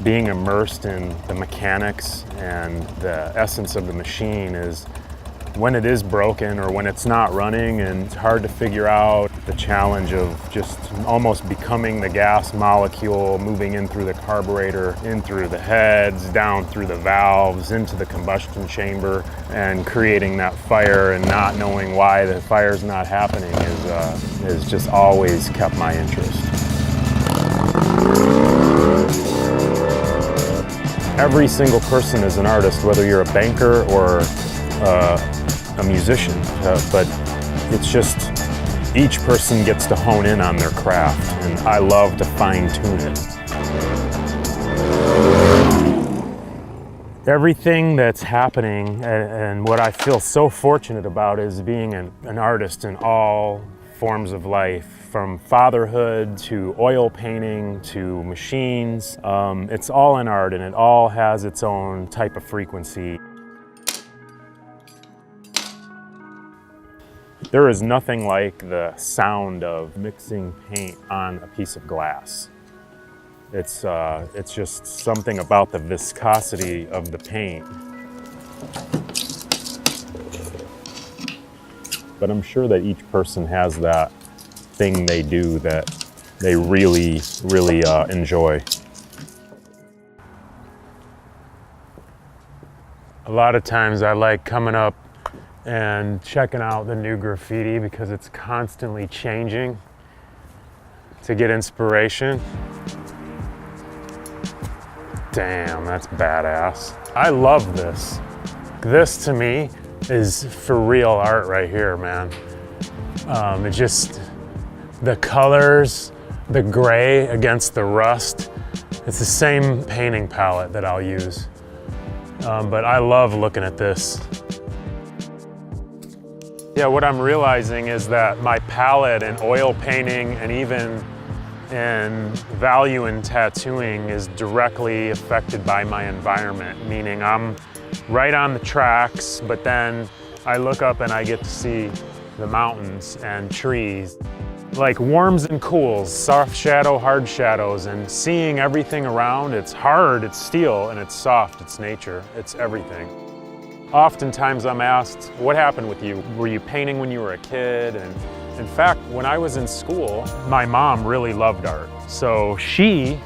being immersed in the mechanics and the essence of the machine is when it is broken or when it's not running and it's hard to figure out, the challenge of just almost becoming the gas molecule, moving in through the carburetor, in through the heads, down through the valves, into the combustion chamber, and creating that fire and not knowing why the fire's not happening is just always kept my interest. Every single person is an artist, whether you're a banker or a musician, but it's just each person gets to hone in on their craft, and I love to fine-tune it. Everything that's happening and what I feel so fortunate about is being an artist in all forms of life, from fatherhood to oil painting to machines. It's all an art and it all has its own type of frequency. There is nothing like the sound of mixing paint on a piece of glass. It's just something about the viscosity of the paint. But I'm sure that each person has that thing they do that they really, really enjoy. A lot of times I like coming up and checking out the new graffiti because it's constantly changing to get inspiration. Damn, that's badass. I love this. This to me is for real art right here, man. It just, the colors, the gray against the rust, it's the same painting palette that I'll use. But I love looking at this. Yeah, what I'm realizing is that my palette in oil painting and even in value in tattooing is directly affected by my environment, meaning I'm right on the tracks, but then I look up and I get to see the mountains and trees. Like warms and cools, soft shadow, hard shadows, and seeing everything around. It's hard, it's steel, and it's soft, it's nature, it's everything. Oftentimes I'm asked, what happened with you? Were you painting when you were a kid? And in fact, when I was in school, my mom really loved art. So she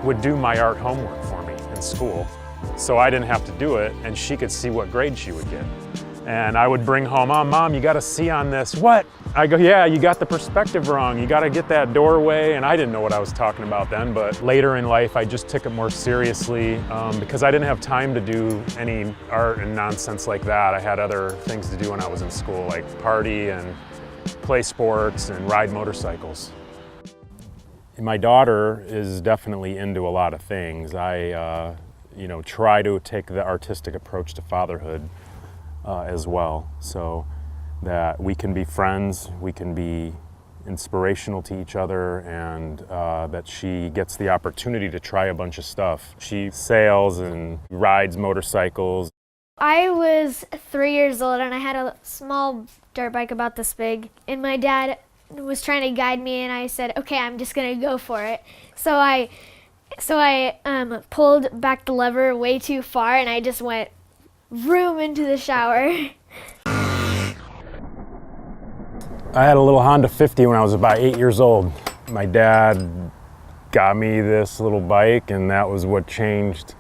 would do my art homework for me in school. So I didn't have to do it, and she could see what grade she would get. And I would bring home, oh, Mom, you got to see on this. What? I go, yeah, you got the perspective wrong. You got to get that doorway. And I didn't know what I was talking about then, but later in life, I just took it more seriously because I didn't have time to do any art and nonsense like that. I had other things to do when I was in school, like party and play sports and ride motorcycles. My daughter is definitely into a lot of things. I try to take the artistic approach to fatherhood as well, so that we can be friends, we can be inspirational to each other, and that she gets the opportunity to try a bunch of stuff. She sails and rides motorcycles. I was 3 years old and I had a small dirt bike about this big, and my dad was trying to guide me, and I said, okay, I'm just gonna go for it. So I pulled back the lever way too far, and I just went vroom into the shower. I had a little Honda 50 when I was about 8 years old. My dad got me this little bike, and that was what changed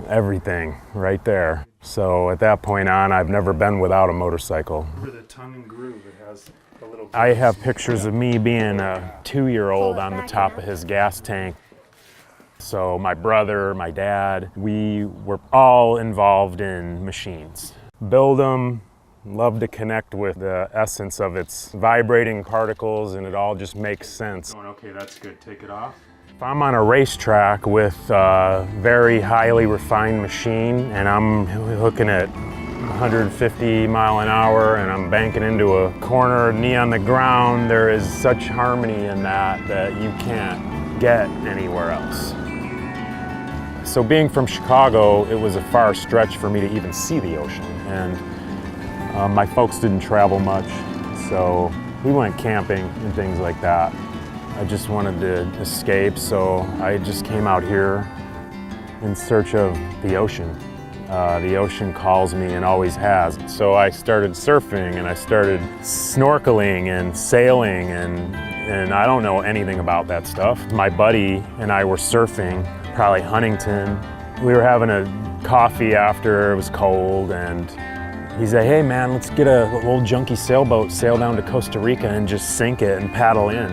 everything right there. So at that point on, I've never been without a motorcycle. For the tongue and groove, it has a little. I have pictures of me being a 2-year-old on the top of his gas tank. So my brother, my dad, we were all involved in machines. Build them, love to connect with the essence of its vibrating particles, and it all just makes sense. Okay, that's good, take it off. If I'm on a racetrack with a very highly refined machine and I'm hooking at 150 mile an hour and I'm banking into a corner, knee on the ground, there is such harmony in that you can't get anywhere else. So being from Chicago, it was a far stretch for me to even see the ocean. And my folks didn't travel much, so we went camping and things like that. I just wanted to escape, so I just came out here in search of the ocean. The ocean calls me and always has. So I started surfing and I started snorkeling and sailing and I don't know anything about that stuff. My buddy and I were surfing, probably Huntington. We were having a coffee after, it was cold, and he said, hey man, let's get a little junky sailboat, sail down to Costa Rica and just sink it and paddle in.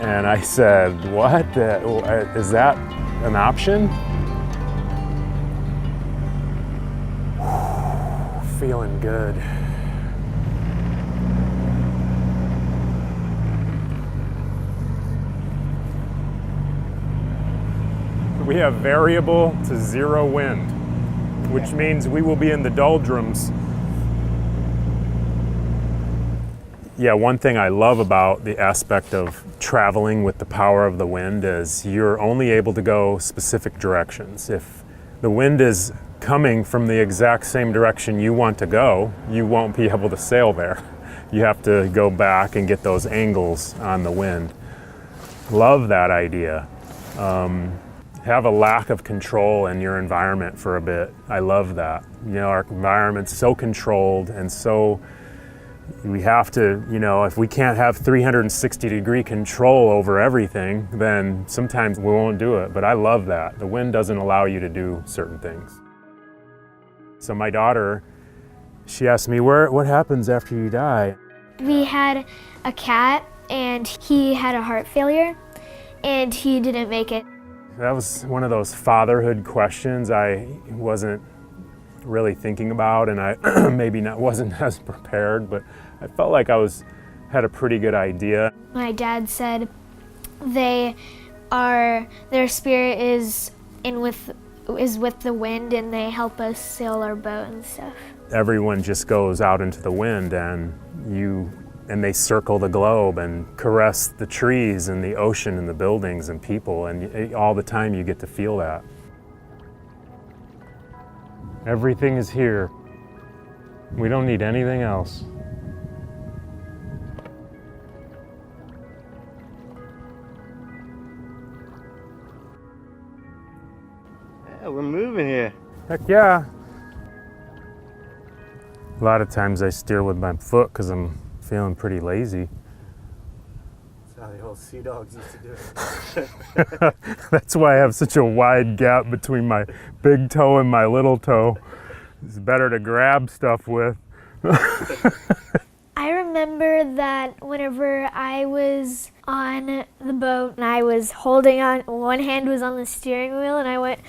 And I said, what? Is that an option? Feeling good. We have variable to 0 wind, which means we will be in the doldrums. Yeah, one thing I love about the aspect of traveling with the power of the wind is you're only able to go specific directions. If the wind is coming from the exact same direction you want to go, you won't be able to sail there. You have to go back and get those angles on the wind. Love that idea. Have a lack of control in your environment for a bit. I love that. You know, our environment's so controlled and so we have to, you know, if we can't have 360-degree control over everything, then sometimes we won't do it. But I love that. The wind doesn't allow you to do certain things. So my daughter, she asked me, what happens after you die? We had a cat and he had a heart failure and he didn't make it. That was one of those fatherhood questions I wasn't really thinking about, and I wasn't as prepared, but I felt like had a pretty good idea. My dad said their spirit is with the wind and they help us sail our boat and stuff. Everyone just goes out into the wind and they circle the globe and caress the trees and the ocean and the buildings and people, and all the time you get to feel that. Everything is here. We don't need anything else. Yeah, we're moving here. Heck yeah. A lot of times I steer with my foot because I'm feeling pretty lazy. That's how the old sea dogs used to do it. That's why I have such a wide gap between my big toe and my little toe. It's better to grab stuff with. I remember that whenever I was on the boat and I was holding on, one hand was on the steering wheel and I went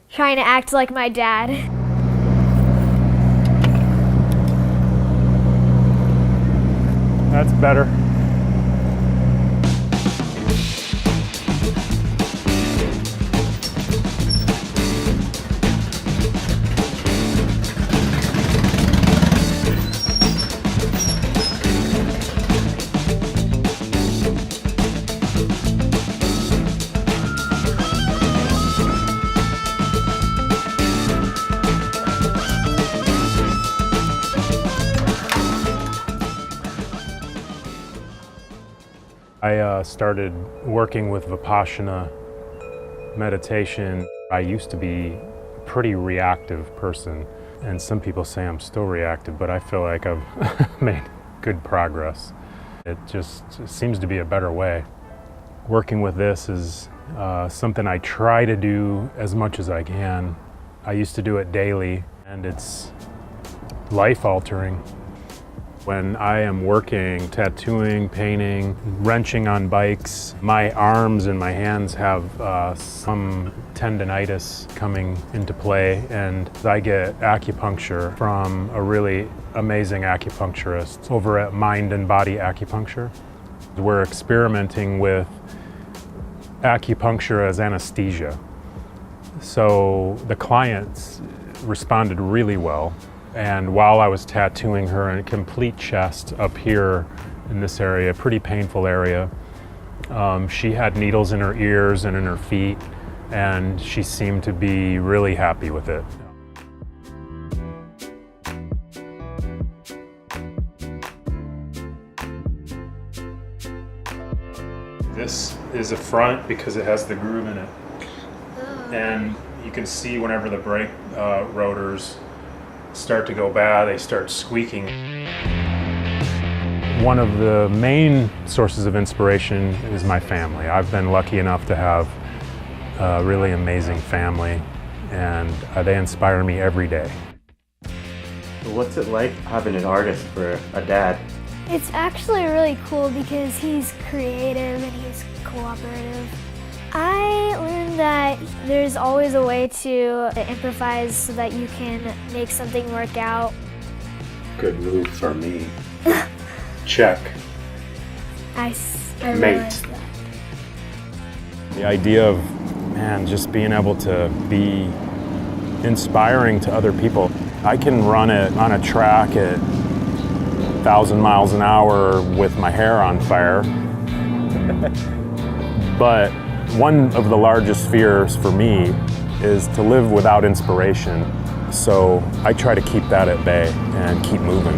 trying to act like my dad. That's better. I started working with Vipassana meditation. I used to be a pretty reactive person, and some people say I'm still reactive, but I feel like I've made good progress. It just seems to be a better way. Working with this is something I try to do as much as I can. I used to do it daily, and it's life-altering. When I am working, tattooing, painting, wrenching on bikes, my arms and my hands have some tendinitis coming into play, and I get acupuncture from a really amazing acupuncturist over at Mind and Body Acupuncture. We're experimenting with acupuncture as anesthesia. So the clients responded really well. And while I was tattooing her in a complete chest up here in this area, pretty painful area, she had needles in her ears and in her feet, and she seemed to be really happy with it. This is a front because it has the groove in it. And you can see whenever the brake rotors start to go bad, they start squeaking. One of the main sources of inspiration is my family. I've been lucky enough to have a really amazing family, and they inspire me every day. What's it like having an artist for a dad? It's actually really cool because he's creative and he's cooperative. I learned that there's always a way to improvise so that you can make something work out. Good move for me. Check. I Mate. realized that. The idea of, man, just being able to be inspiring to other people. I can run it on a track at 1,000 miles an hour with my hair on fire. But one of the largest fears for me is to live without inspiration. So I try to keep that at bay and keep moving.